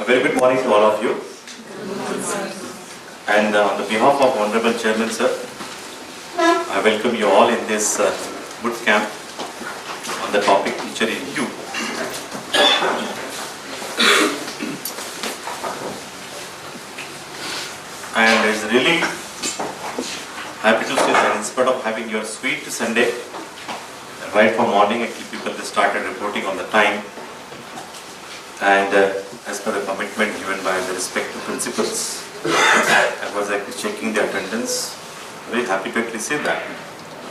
very good morning to all of you. And on the behalf of Honorable Chairman Sir, I welcome you all in this boot camp on the topic Teacher in You. And it's really happy to say that in spite of having your sweet Sunday, right from morning actually people just started reporting on the time, and as per the commitment given by the respective principals, I was actually checking the attendance. Very happy to actually say that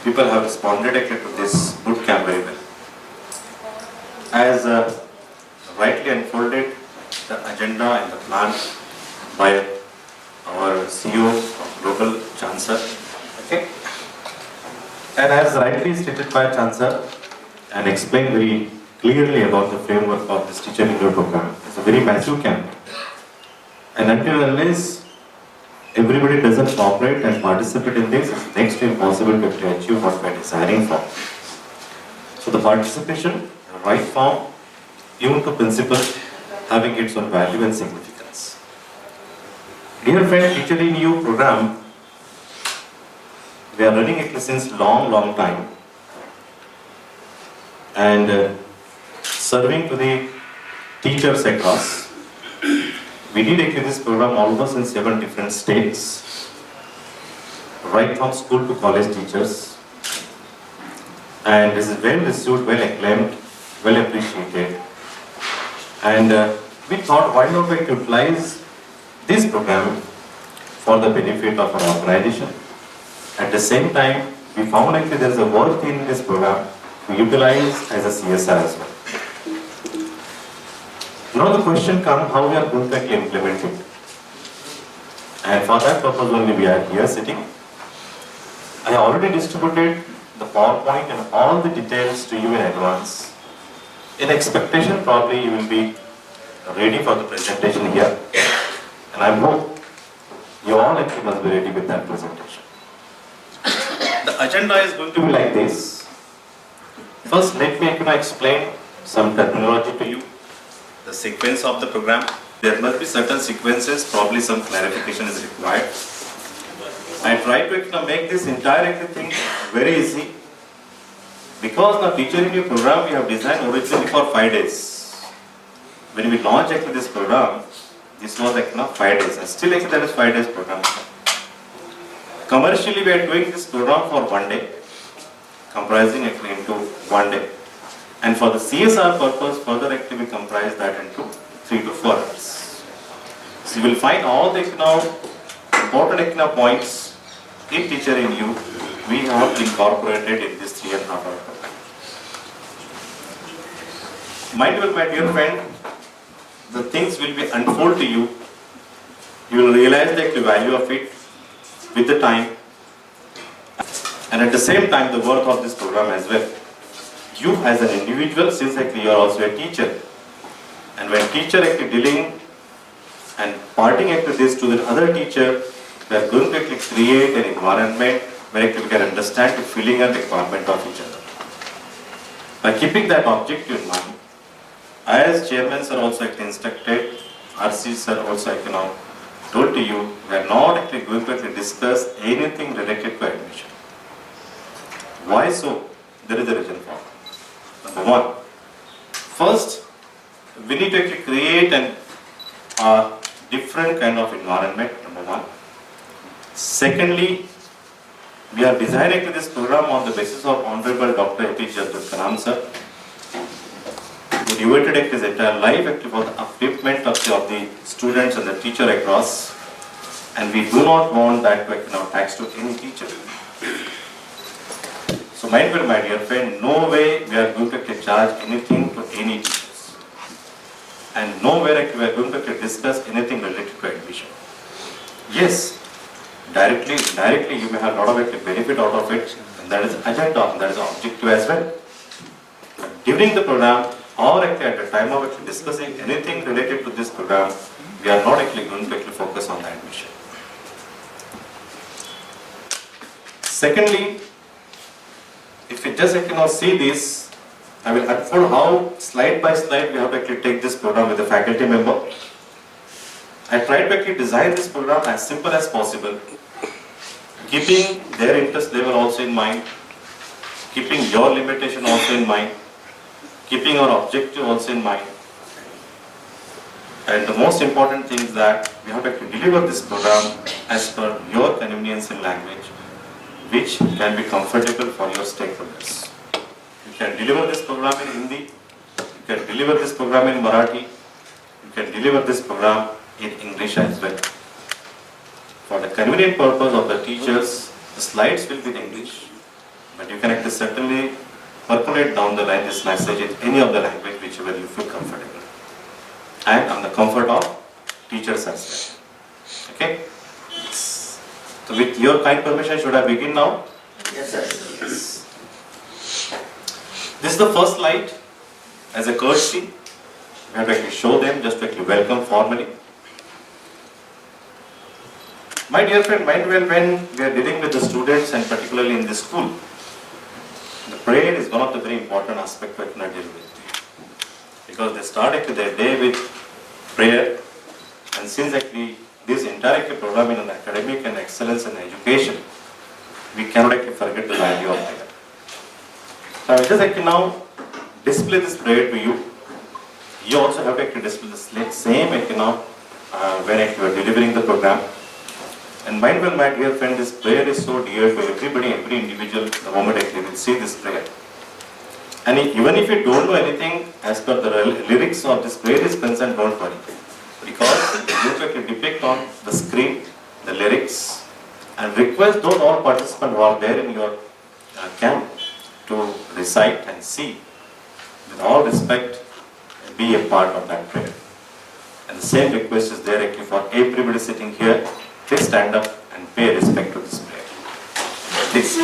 people have responded actually to this boot camp very well. As rightly unfolded the agenda and the plan by our CEO of Global Chancellor, okay, and as rightly stated by Chancellor and explained very clearly about the framework of this Teacher in You program, it's a very massive camp, and until unless everybody doesn't cooperate and participate in this, it's next to impossible to actually achieve what we are desiring for. So the participation, the right form, even to principle, having its own value and significance. Dear friend, Teacher in You program, we are running it since long time, and serving to the teachers across. We did actually this program almost in 7 different states, right from school to college teachers, and this is well received, well acclaimed, well appreciated, and we thought why not we utilize this program for the benefit of our organization. At the same time, we found actually there is a worth in this program to utilize as a CSR as well. Now the question comes how we are going to actually implement it. And for that purpose only we are here sitting. I have already distributed the PowerPoint and all the details to you in advance. In expectation probably you will be ready for the presentation here. And I hope you all actually must be ready with that presentation. The agenda is going to be like this. First, let me explain some terminology to you. The sequence of the program. There must be certain sequences, probably some clarification is required. I try to make this entire thing very easy. Because the Teacher in You program we have designed originally for 5 days. When we launched actually this program, this was 5 days, and still actually that is 5 days program. Commercially we are doing this program for 1 day, comprising actually into 1 day. And for the CSR purpose, further actually we comprise that into 3 to 4 hours. So you will find all the important points in Teacher in You we have incorporated in this 3.5 hour program. Mind well, my dear friend, the things will be unfold to you. You will realize the value of it with the time, and at the same time the worth of this program as well. You as an individual, since actually you are also a teacher, and when teacher actually dealing and parting actually this to the other teacher, we are going to actually create an environment where actually we can understand the feeling and requirement of each other. By keeping that objective in mind, as chairman sir also instructed, RC sir also told to you, we are not actually going to actually discuss anything related to admission. Why so? There is a reason for it. Number one, first, we need to actually create a different kind of environment, number one. Secondly, we are designing this program on the basis of Honorable Dr. APJ Abdul Kalam sir. We devoted his entire life actually for the upliftment of the students and the teacher across, and we do not want that to tax to any teacher. So mind well, my dear friend, no way we are going to charge anything to any teachers, and nowhere we are going to discuss anything related to admission. Yes, directly, indirectly you may have a lot of benefit out of it, and that is agenda, that is objective as well. But during the program, or at the time of discussing anything related to this program, we are not going to focus on the admission. Secondly, if you just see this, I will unfold how slide by slide we have to take this program with the faculty member. I tried to actually design this program as simple as possible, keeping their interest level also in mind, keeping your limitation also in mind, keeping our objective also in mind. And the most important thing is that we have to deliver this program as per your convenience in language, which can be comfortable for your stakeholders. You can deliver this program in Hindi, you can deliver this program in Marathi, you can deliver this program in English as well. For the convenient purpose of the teachers, the slides will be in English, but you can certainly percolate down the line this message in any of the language whichever you feel comfortable. And on the comfort of teachers as well. Okay? So with your kind permission, should I begin now? Yes, sir. Yes. This is the first slide. As a courtesy, we have to actually show them, just to actually welcome formally. My dear friend, mind well, when we are dealing with the students and particularly in this school, the prayer is one of the very important aspects we cannot deal with. Because they start actually their day with prayer, and since actually this interactive program in an academic and excellence in education, we cannot actually forget the value of prayer. So I will just actually now display this prayer to you. You also have to actually display the same actually now when actually you are delivering the program. And mind well, my dear friend, this prayer is so dear to everybody, every individual, the moment actually will see this prayer. And even if you don't know anything as per the lyrics of this prayer is concerned, don't worry. Because you can depict on the screen the lyrics and request those all participants who are there in your camp to recite and see. With all respect, be a part of that prayer. And the same request is there actually for everybody sitting here. Please stand up and pay respect to this prayer. Please.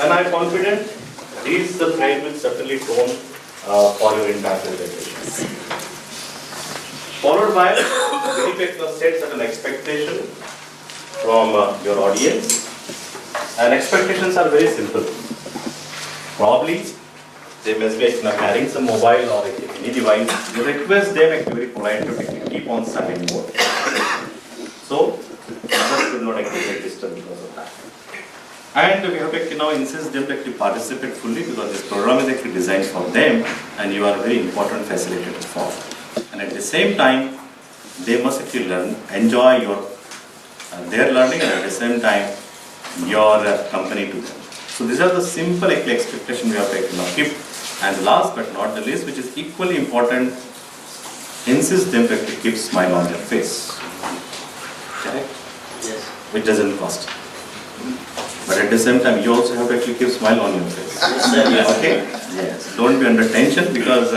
And I am confident these the prayer will certainly tone for your entire presentation. Followed by very particular set certain expectation from your audience. And expectations are very simple. Probably they must be carrying some mobile or any device. You request them actually very polite to keep on silent mode. So others will not actually get disturbed because of that. And we have to now insist them to actually participate fully because this program is actually designed for them and you are a very important facilitator for. And at the same time, they must actually learn, enjoy their learning and at the same time your company to them. So these are the simple expectations we have to now keep. And last but not the least, which is equally important, insist them to actually keep smile on their face. Correct? Yes. Which doesn't cost. But at the same time, you also have to actually keep smile on your face. Yes, okay? Yes. Don't be under tension because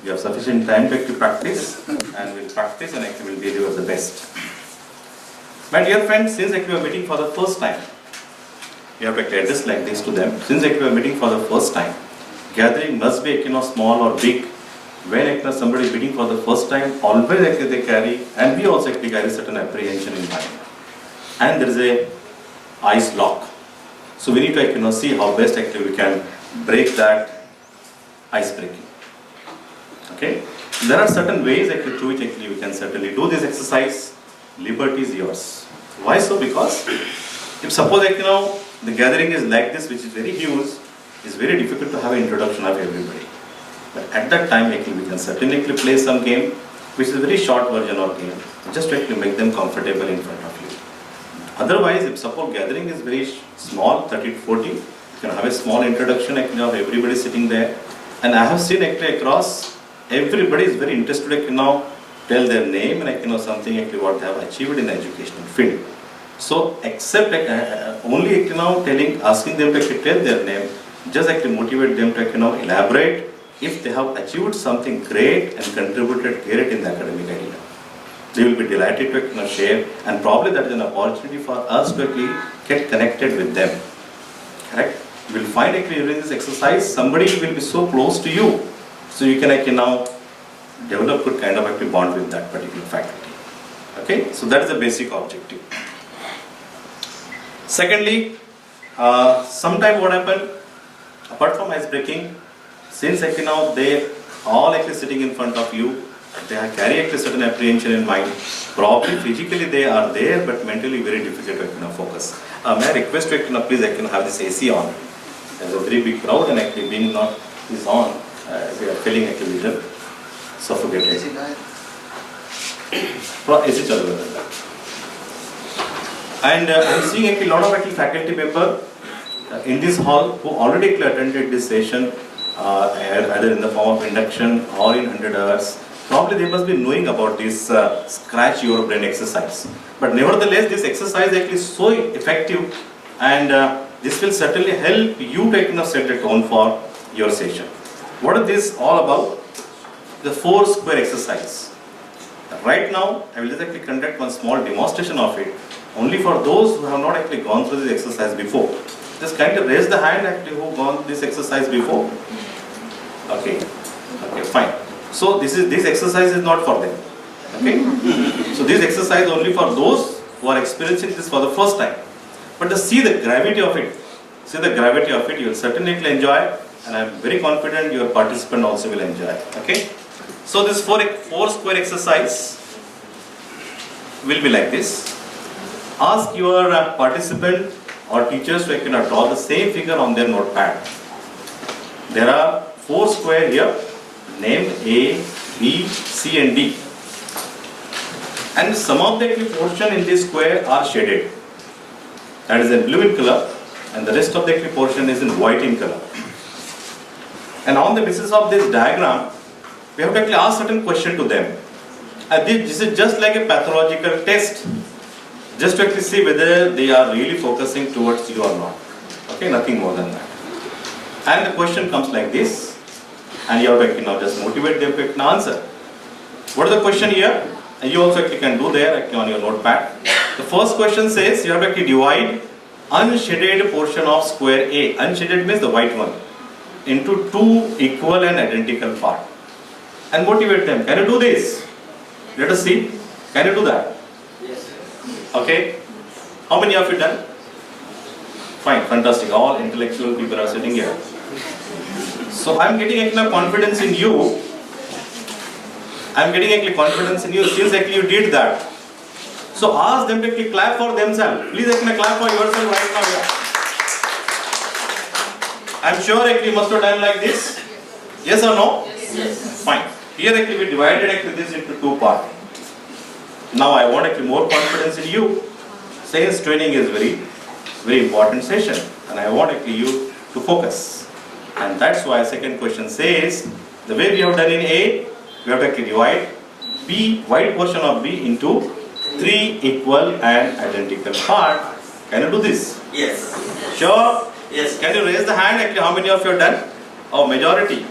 you have sufficient time to actually practice. and we'll practice and actually we'll deliver the best. My dear friends, since actually we are meeting for the first time, you have to address like this to them. Since actually we are meeting for the first time, gathering must be small or big. When somebody is meeting for the first time, always actually they carry, and we also actually carry certain apprehension in mind. And there is a ice lock. So we need to see how best actually we can break that ice breaking. Okay? There are certain ways actually through which actually we can certainly do this exercise. Liberty is yours. Why so? Because if suppose the gathering is like this, which is very huge, it's very difficult to have an introduction of everybody. But at that time actually we can certainly play some game, which is a very short version of game, just to actually make them comfortable in front of you. Otherwise, if suppose gathering is very small, 30 to 40, you can have a small introduction of everybody sitting there. And I have seen actually across, everybody is very interested tell their name and something actually what they have achieved in the educational field. So except only asking them to tell their name, just actually motivate them to elaborate if they have achieved something great and contributed great in the academic area. They will be delighted to share, and probably that is an opportunity for us to actually get connected with them. Correct? You will find actually during this exercise, somebody will be so close to you, so you can now develop good kind of active bond with that particular faculty. Okay? So that is the basic objective. Secondly, sometime what happened, apart from ice breaking, since they all sitting in front of you, they carry a certain apprehension in mind. Probably physically they are there, but mentally very difficult to focus. May I request you please have this AC on. There's a very big crowd and actually being not is on. We are feeling actually little suffocated. AC chalu. And I'm seeing a lot of faculty members in this hall who already attended this session, either in the form of induction or in 100 hours. Probably they must be knowing about this scratch your brain exercise. But nevertheless, this exercise is so effective, and this will certainly help you to set the tone for your session. What is this all about? The 4 square exercise. Right now, I will just conduct one small demonstration of it, only for those who have not gone through this exercise before. Just kind of raise the hand who gone this exercise before. Okay, fine. So this exercise is not for them. Okay? So this exercise is only for those who are experiencing this for the first time. But to see the gravity of it, you will certainly enjoy, and I am very confident your participant also will enjoy. Okay? So this 4 square exercise will be like this. Ask your participant or teachers to draw the same figure on their notepad. There are 4 square here. Name A, B, C and D. And some of the portion in this square are shaded. That is in blue in color, and the rest of the portion is in white in color. And on the basis of this diagram, we have to ask certain question to them. This is just like a pathological test, just to see whether they are really focusing towards you or not. Okay, nothing more than that. And the question comes like this. And you have to just motivate them to answer. What is the question here? And you also can do there on your notepad. The first question says you have to divide unshaded portion of square A. Unshaded means the white one, into 2 equal and identical parts. And motivate them. Can you do this? Let us see. Can you do that? Yes. Okay. How many of you done? Fine, fantastic. All intellectual people are sitting here. So I am getting confidence in you. Since you did that. So ask them to clap for themselves. Please clap for yourself right now. I am sure you must have done like this. Yes or no? Yes. Fine. Here we divided this into 2 parts. Now I want more confidence in you. Sales training is very important session, and I want you to focus. And that's why second question says, the way we have done in A, we have to divide B, white portion of B into 3 equal and identical parts. Can you do this? Yes. Sure? Yes. Can you raise the hand? How many of you have done? Oh, majority.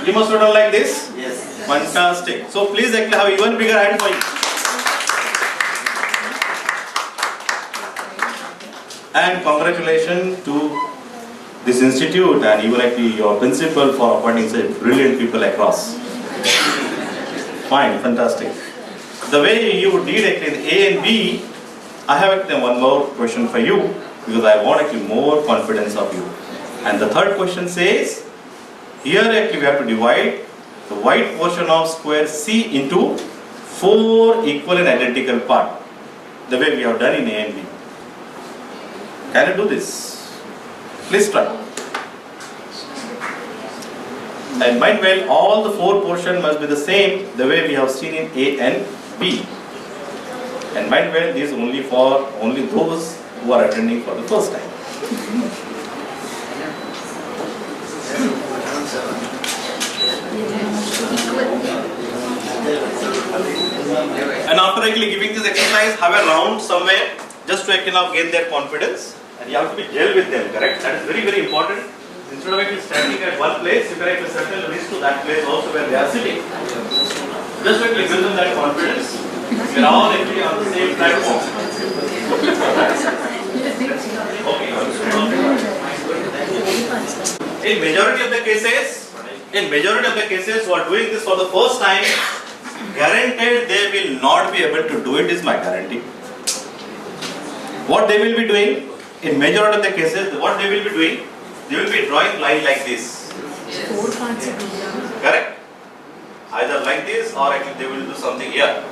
You must have done like this? Yes. Fantastic. So please actually have even bigger hand for you. And congratulations to this institute and even actually your principal for appointing such brilliant people across. Fine, fantastic. The way you did actually A and B, I have actually one more question for you because I want actually more confidence of you. And the third question says, here actually we have to divide the white portion of square C into 4 equal and identical parts, the way we have done in A and B. Can you do this? Please try. And mind well, all the 4 portions must be the same, the way we have seen in A and B. And mind well, this is only for those who are attending for the first time. And after actually giving this exercise, have a round somewhere just to actually now gain their confidence. And you have to be gel with them, correct? That is very, very important. Instead of actually standing at one place, you can actually certainly reach to that place also where they are sitting. Just to actually build them that confidence. We are all actually on the same platform. Okay. In majority of the cases, who are doing this for the first time, guaranteed they will not be able to do it is my guarantee. What they will be doing, in majority of the cases, what they will be doing, they will be drawing line like this. Correct? Either like this or actually they will do something here.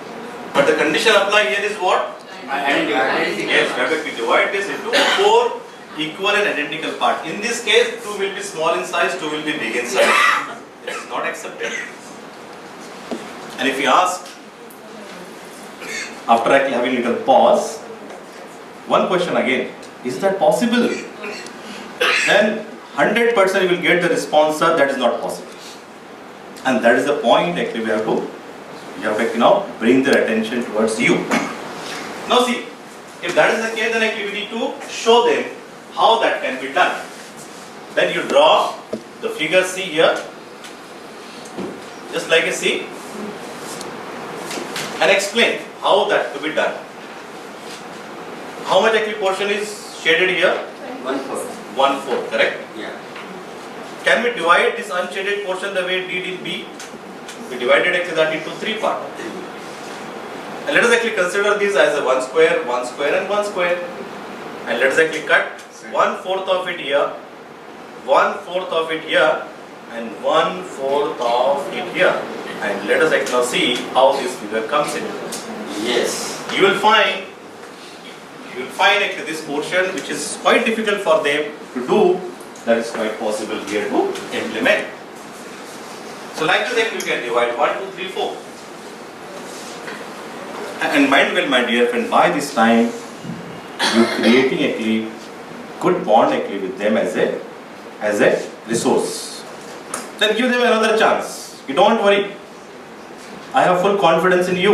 But the condition applied here is what? Yes, we have to divide this into 4 equal and identical parts. In this case, 2 will be small in size, 2 will be big in size. It is not accepted. And if you ask, after actually having a little pause, one question again, is that possible? Then 100% you will get the response, sir, that is not possible. And that is the point actually we have to now bring their attention towards you. Now see, if that is the case, then actually we need to show them how that can be done. Then you draw the figure C here, just like a C, and explain how that to be done. How much actually portion is shaded here? 1/4. 1/4, correct? Yeah. Can we divide this unshaded portion the way we did in B? We divided actually that into 3 parts. And let us actually consider this as a 1 square, 1 square and 1 square. And let us actually cut 1/4 of it here, 1/4 of it here and 1/4 of it here. And let us actually now see how this figure comes in. Yes. You will find actually this portion which is quite difficult for them to do, that is quite possible here to implement. So like this you can divide 1, 2, 3, 4. And mind well, my dear friend, by this time you creating actually good bond actually with them as a resource. Then give them another chance. You don't worry. I have full confidence in you.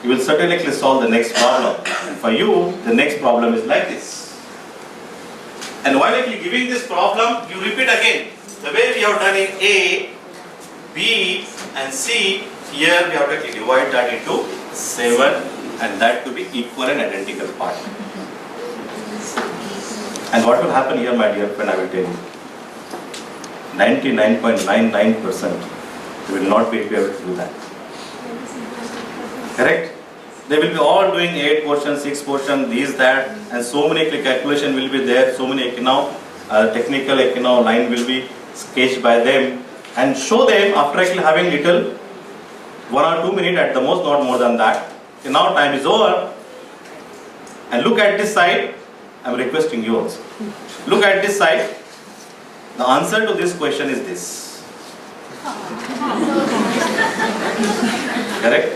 You will certainly actually solve the next problem. And for you, the next problem is like this. And while actually giving this problem, you repeat again. The way we have done in A, B and C, here we have to actually divide that into 7 and that to be equal and identical part. And what will happen here, my dear friend, I will tell you. 99.99% you will not be able to do that. Correct? They will be all doing 8 portion, 6 portion, these, that, and so many calculation will be there, so many technical line will be sketched by them, and show them after actually having little 1 or 2 minutes at the most, not more than that. Okay, now time is over, and look at this side. I am requesting you also. Look at this side. The answer to this question is this. Correct?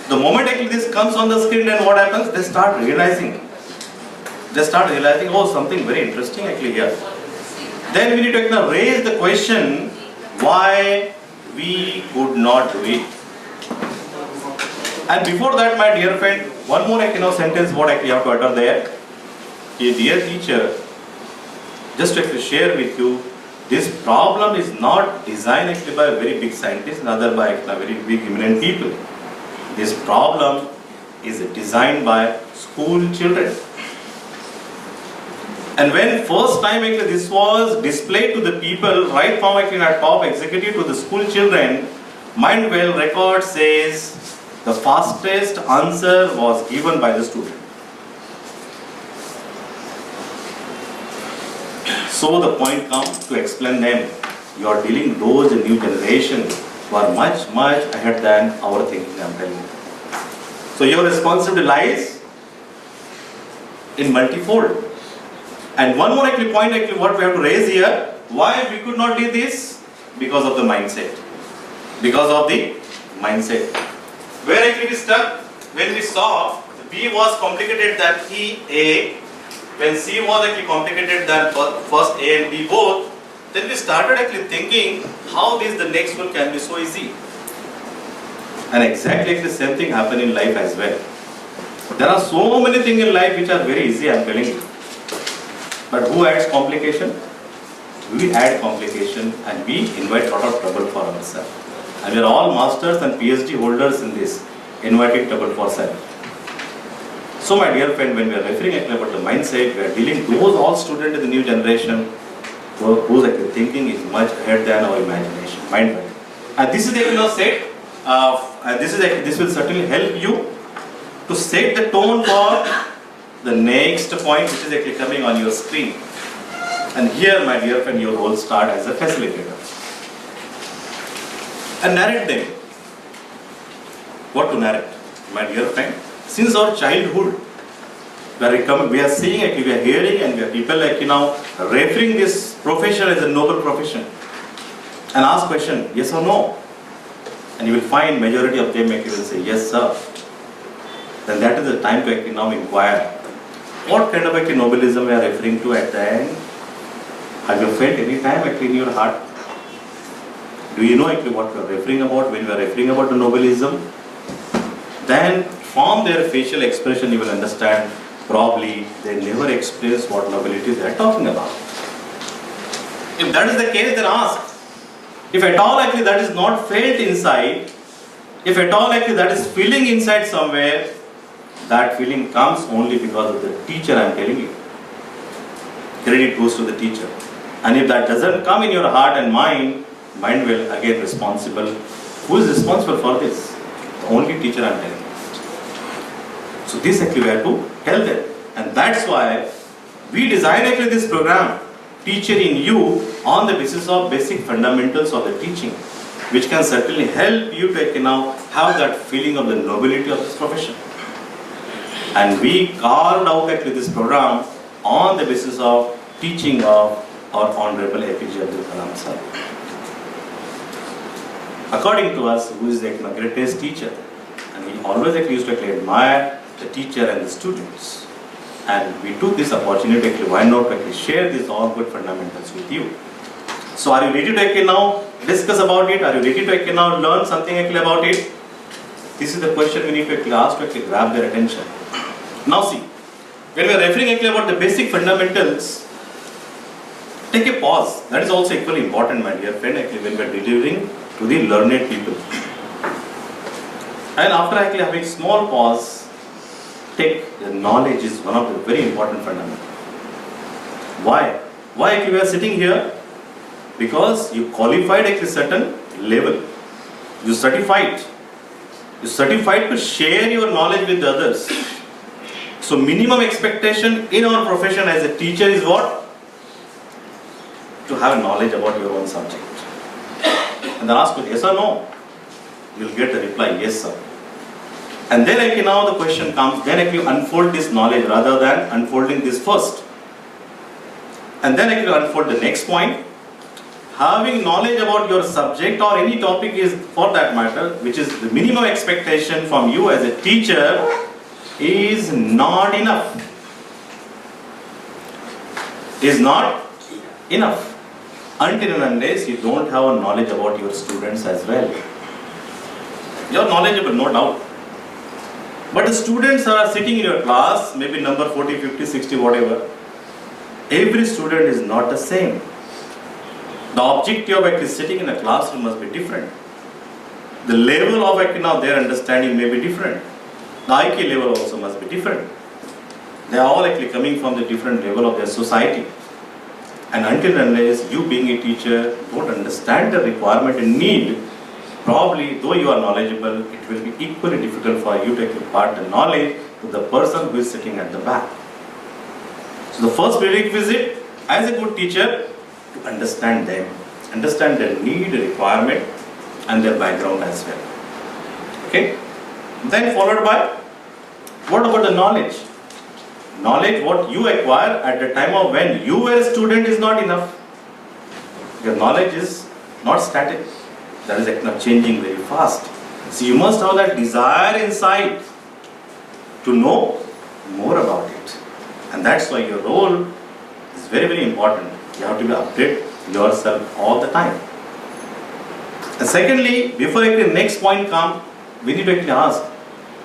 The moment actually this comes on the screen, then what happens? They start realizing, oh, something very interesting actually here. Then we need to raise the question, why we could not do it. And before that, my dear friend, one more sentence what actually you have to utter there. A dear teacher, just to share with you this problem is not designed actually by very big scientists, rather by very big eminent people. This problem is designed by school children. And when first time actually this was displayed to the people, right from actually our top executive to the school children, Mindwell record says the fastest answer was given by the student. So the point comes to explain them, you are dealing those new generation who are much ahead than our thinking, I am telling you. So your responsibility lies in multifold. And one more actually point actually what we have to raise here, why we could not do this? Because of the mindset. Because of the mindset. Where actually we stuck? When we saw B was complicated than A, when C was actually complicated than first A and B both, then we started actually thinking how this the next one can be so easy. And exactly the same thing happened in life as well. There are so many things in life which are very easy, I am telling you. But who adds complication? We add complication and we invite a lot of trouble for ourselves. And we are all masters and PhD holders in this, inviting trouble for self. So my dear friend, when we are referring actually about the mindset, we are dealing those all students in the new generation whose actually thinking is much ahead than our imagination, mind. And this is actually set, and this will certainly help you to set the tone for the next point which is actually coming on your screen. And here, my dear friend, your role start as a facilitator. And narrate them. What to narrate? My dear friend, since our childhood, we are seeing actually, we are hearing and we are people like referring this profession as a noble profession. And ask question, yes or no? And you will find majority of them actually will say, yes sir. Then that is the time to actually now inquire. What kind of actually nobilism we are referring to at the end? Have you felt any time actually in your heart? Do you know actually what we are referring about when we are referring about the nobilism? Then from their facial expression you will understand probably they never express what nobility they are talking about. If that is the case, then ask. If at all actually that is not felt inside, if at all actually that is feeling inside somewhere, that feeling comes only because of the teacher, I am telling you. Credit goes to the teacher. And if that doesn't come in your heart and mind will again responsible. Who is responsible for this? The only teacher, I am telling you. So this actually we have to tell them. And that's why we designed actually this program, Teacher in You, on the basis of basic fundamentals of the teaching, which can certainly help you to now have that feeling of the nobility of this profession. And we carved out actually this program on the basis of teaching of our Honorable APJ Abdul Kalam sir. According to us, who is the greatest teacher, and he always used to admire the teacher and the students. And we took this opportunity actually, why not actually share these all good fundamentals with you. So are you ready to actually now discuss about it? Are you ready to actually now learn something actually about it? This is the question we need to actually ask to actually grab their attention. Now see, when we are referring actually about the basic fundamentals, take a pause. That is also equally important, my dear friend, actually when we are delivering to the learned people. And after actually having small pause, take the knowledge is one of the very important fundamentals. Why? Why actually we are sitting here? Because you qualified at a certain level. You certified. You certified to share your knowledge with others. So minimum expectation in our profession as a teacher is what? To have knowledge about your own subject. And then ask yes or no. You will get the reply, yes sir. And then actually now the question comes, then actually unfold this knowledge rather than unfolding this first. And then actually unfold the next point. Having knowledge about your subject or any topic is, for that matter, which is the minimum expectation from you as a teacher, is not enough. Is not enough. Until and unless you don't have a knowledge about your students as well. You are knowledgeable, no doubt. But the students are sitting in your class, maybe number 40, 50, 60, whatever. Every student is not the same. The objective of actually sitting in a classroom must be different. The level of actually now their understanding may be different. The IQ level also must be different. They are all actually coming from the different level of their society. And until and unless you being a teacher don't understand the requirement and need, probably though you are knowledgeable, it will be equally difficult for you to impart the knowledge to the person who is sitting at the back. So the first prerequisite as a good teacher, to understand them, understand their need, requirement and their background as well. Okay? Then followed by, what about the knowledge? Knowledge what you acquire at the time of when you were a student is not enough. Your knowledge is not static. That is actually changing very fast. So you must have that desire inside to know more about it. And that's why your role is very, very important. You have to be update yourself all the time. And secondly, before the next point comes, we need to actually ask,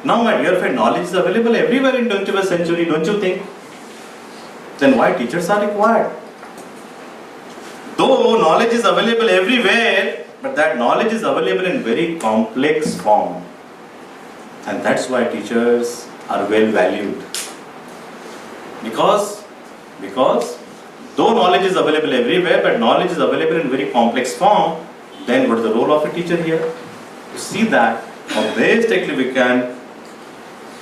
now my dear friend, knowledge is available everywhere in 21st century, don't you think? Then why teachers are required? Though knowledge is available everywhere, but that knowledge is available in very complex form. And that's why teachers are well valued. Because though knowledge is available everywhere, but knowledge is available in very complex form, then what is the role of a teacher here? To see that how best actually we can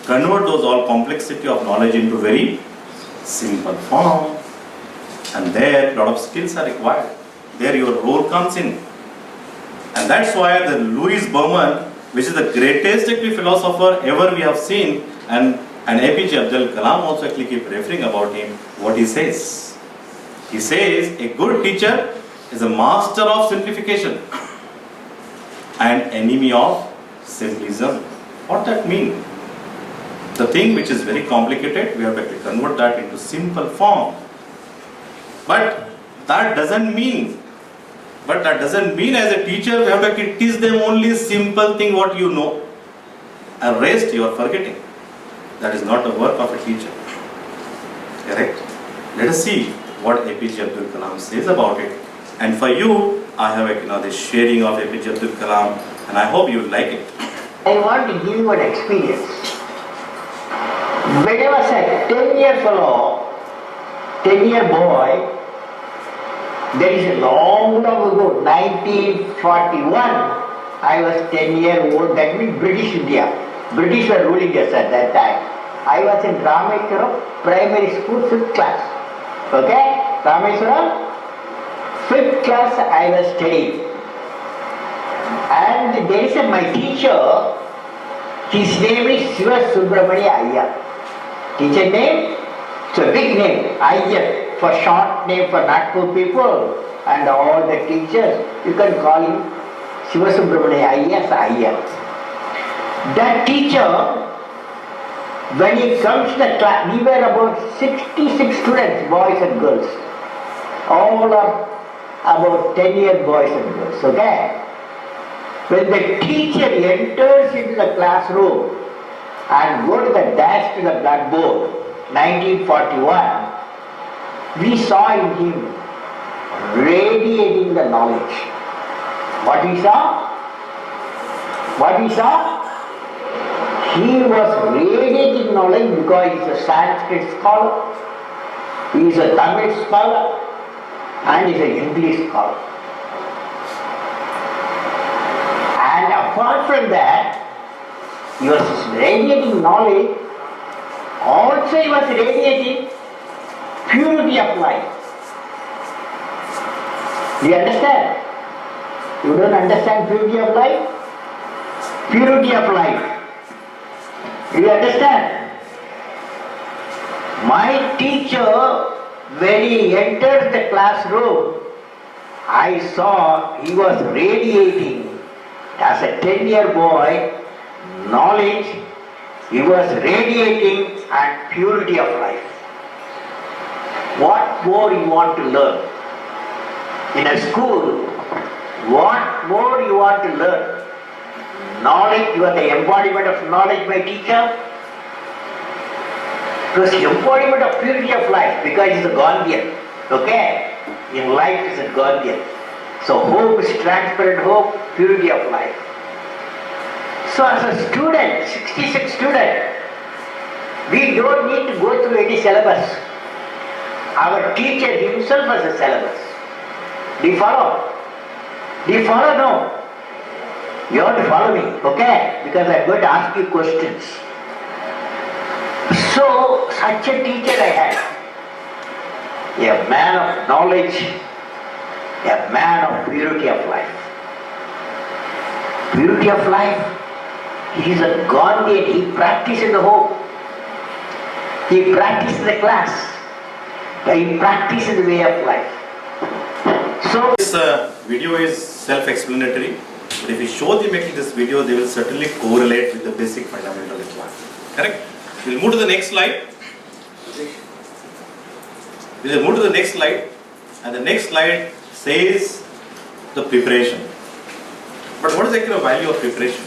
convert those all complexity of knowledge into very simple form. And there a lot of skills are required. There your role comes in. And that's why the Louis Berman, which is the greatest actually philosopher ever we have seen, and APJ Abdul Kalam also actually keep referring about him, what he says. He says, a good teacher is a master of simplification and enemy of simplism. What that mean? The thing which is very complicated, we have to convert that into simple form. But that doesn't mean as a teacher, we have to teach them only simple thing what you know. And rest you are forgetting. That is not the work of a teacher. Correct? Let us see what APJ Abdul Kalam says about it. And for you, I have the sharing of APJ Abdul Kalam, and I hope you will like it. I want to give you an experience. When I was a 10-year fellow, 10-year boy, there is a long ago, 1941, I was 10 years old, that means British India. British were ruling us at that time. I was in Rameshwaram primary school, 5th class. Okay? Rameshwaram, 5th class I was studying. And there is my teacher, his name is Shiva Subramania Iyer. Teacher name? It's a big name, Iyer, for short name for Nagpur people. And all the teachers, you can call him Shiva Subramania Iyer. That teacher, when he comes to the class, we were about 66 students, boys and girls. All are about 10-year boys and girls, okay? When the teacher enters into the classroom and go to the desk to the blackboard, 1941, we saw in him radiating the knowledge. What we saw? He was radiating knowledge because he is a Sanskrit scholar, he is a Tamil scholar, and he is an English scholar. And apart from that, he was radiating knowledge, also he was radiating purity of life. Do you understand? You don't understand purity of life? Purity of life. Do you understand? My teacher, when he entered the classroom, I saw he was radiating as a 10-year boy knowledge, he was radiating and purity of life. What more you want to learn? In a school, what more you want to learn? Knowledge, you are the embodiment of knowledge, my teacher. It was the embodiment of purity of life because he is a Gandhian. Okay? In life he is a Gandhian. So hope is transparent hope, purity of life. So as a student, 66 student, we don't need to go through any syllabus. Our teacher himself has a syllabus. Do you follow? Do you follow? No. You have to follow me, okay? Because I'm going to ask you questions. So, such a teacher I had. A man of knowledge, a man of purity of life. Purity of life. He is a Gandhian. He practiced in the home. He practiced in the class. He practiced in the way of life. So This video is self-explanatory, but if you show them making this video, they will certainly correlate with the basic fundamental Islam. Correct? We'll move to the next slide. We'll move to the next slide, and the next slide says the preparation. But what is actually the value of preparation?